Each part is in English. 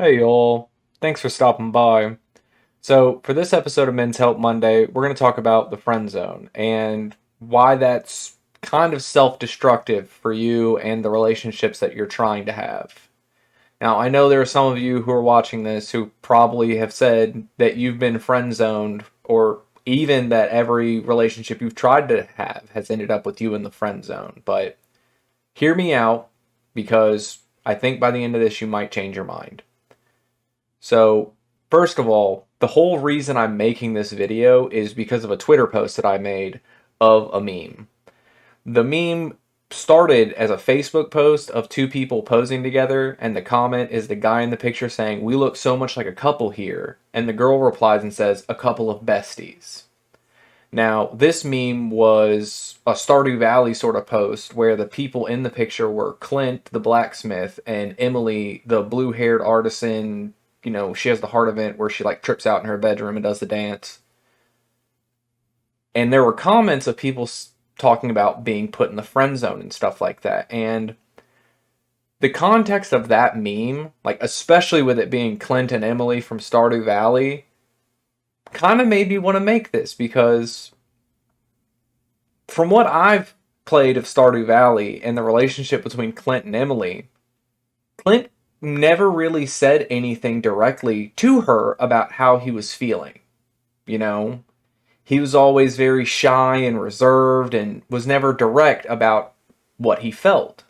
Hey y'all, thanks for stopping by. So, for this episode of Men's Help Monday, we're going to talk about the friend zone and why that's kind of self destructive for you and the relationships that you're trying to have. Now, I know there are some of you who are watching this who probably have said that you've been friend zoned, or even that every relationship you've tried to have has ended up with you in the friend zone. But hear me out because I think by the end of this, you might change your mind. So, first of all, the whole reason I'm making this video is because of a Twitter post that I made of a meme. The meme started as a Facebook post of two people posing together, and the comment is the guy in the picture saying, "We look so much like a couple here." And the girl replies and says, "A couple of besties." Now, this meme was a Stardew Valley sort of post where the people in the picture were Clint, the blacksmith, and Emily, the blue haired artisan. She has the heart event where she like trips out in her bedroom and does the dance. And there were comments of people talking about being put in the friend zone and stuff like that. And the context of that meme, like especially with it being Clint and Emily from Stardew Valley, kind of made me want to make this because from what I've played of Stardew Valley and the relationship between Clint and Emily, Clint never really said anything directly to her about how he was feeling. You know, he was always very shy and reserved and was never direct about what he felt.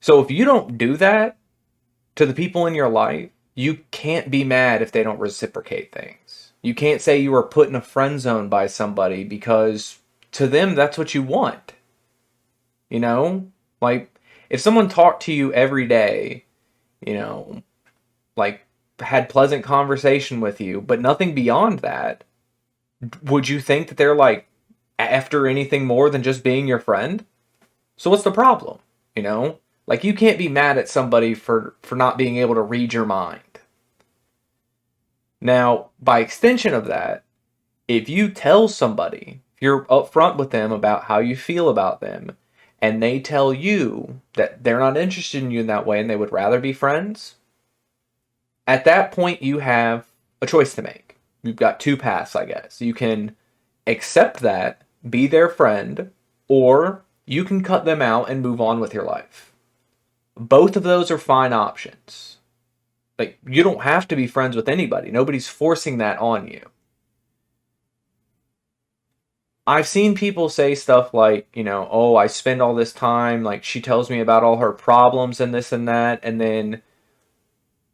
So if you don't do that to the people in your life, you can't be mad if they don't reciprocate things. You can't say you were put in a friend zone by somebody because to them that's what you want. You know? Like if someone talked to you every day, you know, like had pleasant conversation with you, but nothing beyond that, would you think that they're like after anything more than just being your friend? So what's the problem? You know? Like you can't be mad at somebody for not being able to read your mind. Now, by extension of that, if you tell somebody, if you're upfront with them about how you feel about them, and they tell you that they're not interested in you in that way and they would rather be friends, at that point you have a choice to make. You've got two paths, I guess. You can accept that, be their friend, or you can cut them out and move on with your life. Both of those are fine options. Like, you don't have to be friends with anybody. Nobody's forcing that on you. I've seen people say stuff like, oh, I spend all this time, like, she tells me about all her problems and this and that, and then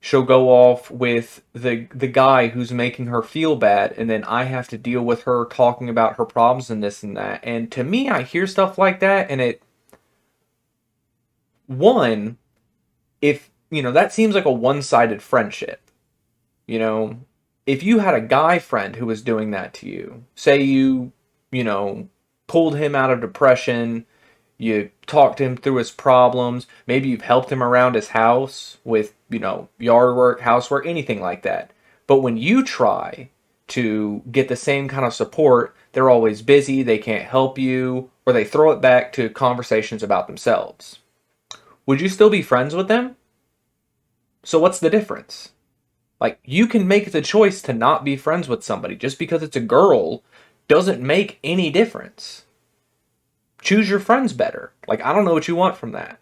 she'll go off with the guy who's making her feel bad, and then I have to deal with her talking about her problems and this and that. And to me, I hear stuff like that, and one, if, that seems like a one-sided friendship. You know, if you had a guy friend who was doing that to you, say you know, pulled him out of depression, you talked him through his problems, maybe you've helped him around his house with, yard work, housework, anything like that. But when you try to get the same kind of support, they're always busy, they can't help you, or they throw it back to conversations about themselves. Would you still be friends with them? So what's the difference? Like, you can make the choice to not be friends with somebody. Just because it's a girl doesn't make any difference. Choose your friends better. Like, I don't know what you want from that.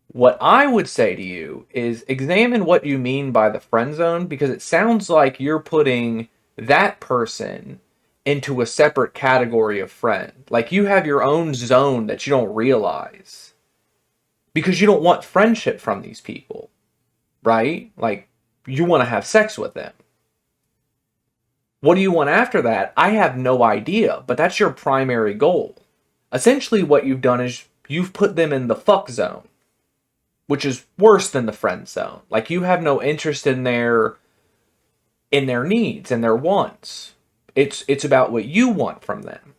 What I would say to you is examine what you mean by the friend zone, because it sounds like you're putting that person into a separate category of friend. Like, you have your own zone that you don't realize because you don't want friendship from these people, right? Like, you want to have sex with them. What do you want after that? I have no idea, but that's your primary goal. Essentially, what you've done is you've put them in the fuck zone, which is worse than the friend zone. Like, you have no interest in their needs and their wants. It's about what you want from them.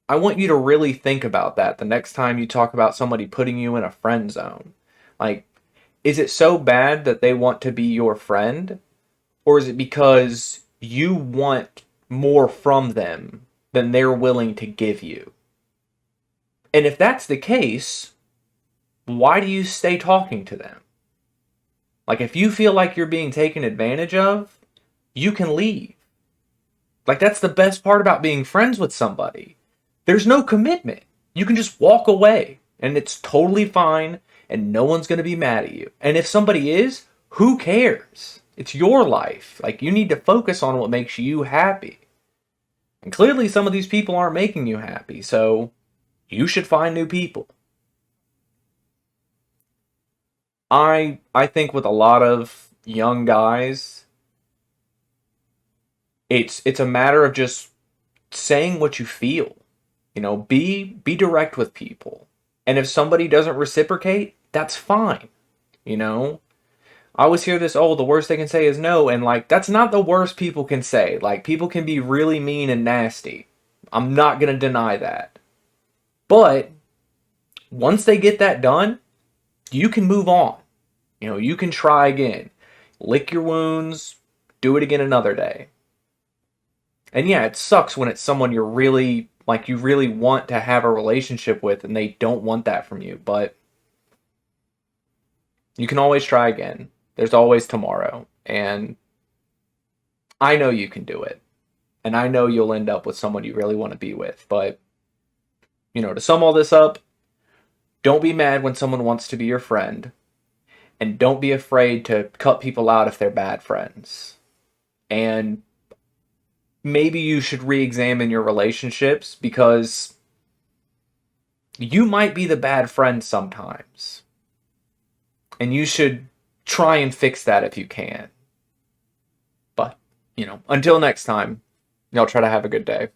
I want you to really think about that the next time you talk about somebody putting you in a friend zone. Like, is it so bad that they want to be your friend? Or is it because you want more from them than they're willing to give you? And if that's the case, why do you stay talking to them? Like, if you feel like you're being taken advantage of, you can leave. Like, that's the best part about being friends with somebody. There's no commitment. You can just walk away, and it's totally fine, and no one's going to be mad at you. And if somebody is, who cares? It's your life. Like, you need to focus on what makes you happy. And clearly, some of these people aren't making you happy, so you should find new people. I think with a lot of young guys, it's a matter of just saying what you feel. You know, be direct with people. And if somebody doesn't reciprocate, that's fine. You know? I always hear this, oh, the worst they can say is no, and like that's not the worst people can say. Like people can be really mean and nasty. I'm not going to deny that. But once they get that done, you can move on. You know, you can try again. Lick your wounds, do it again another day. And yeah, it sucks when it's someone you're really, like, you really want to have a relationship with and they don't want that from you. But you can always try again. There's always tomorrow. And I know you can do it. And I know you'll end up with someone you really want to be with. But, you know, to sum all this up, don't be mad when someone wants to be your friend. And don't be afraid to cut people out if they're bad friends. And maybe you should re-examine your relationships because you might be the bad friend sometimes. And you should try and fix that if you can. But, you know, until next time, y'all try to have a good day.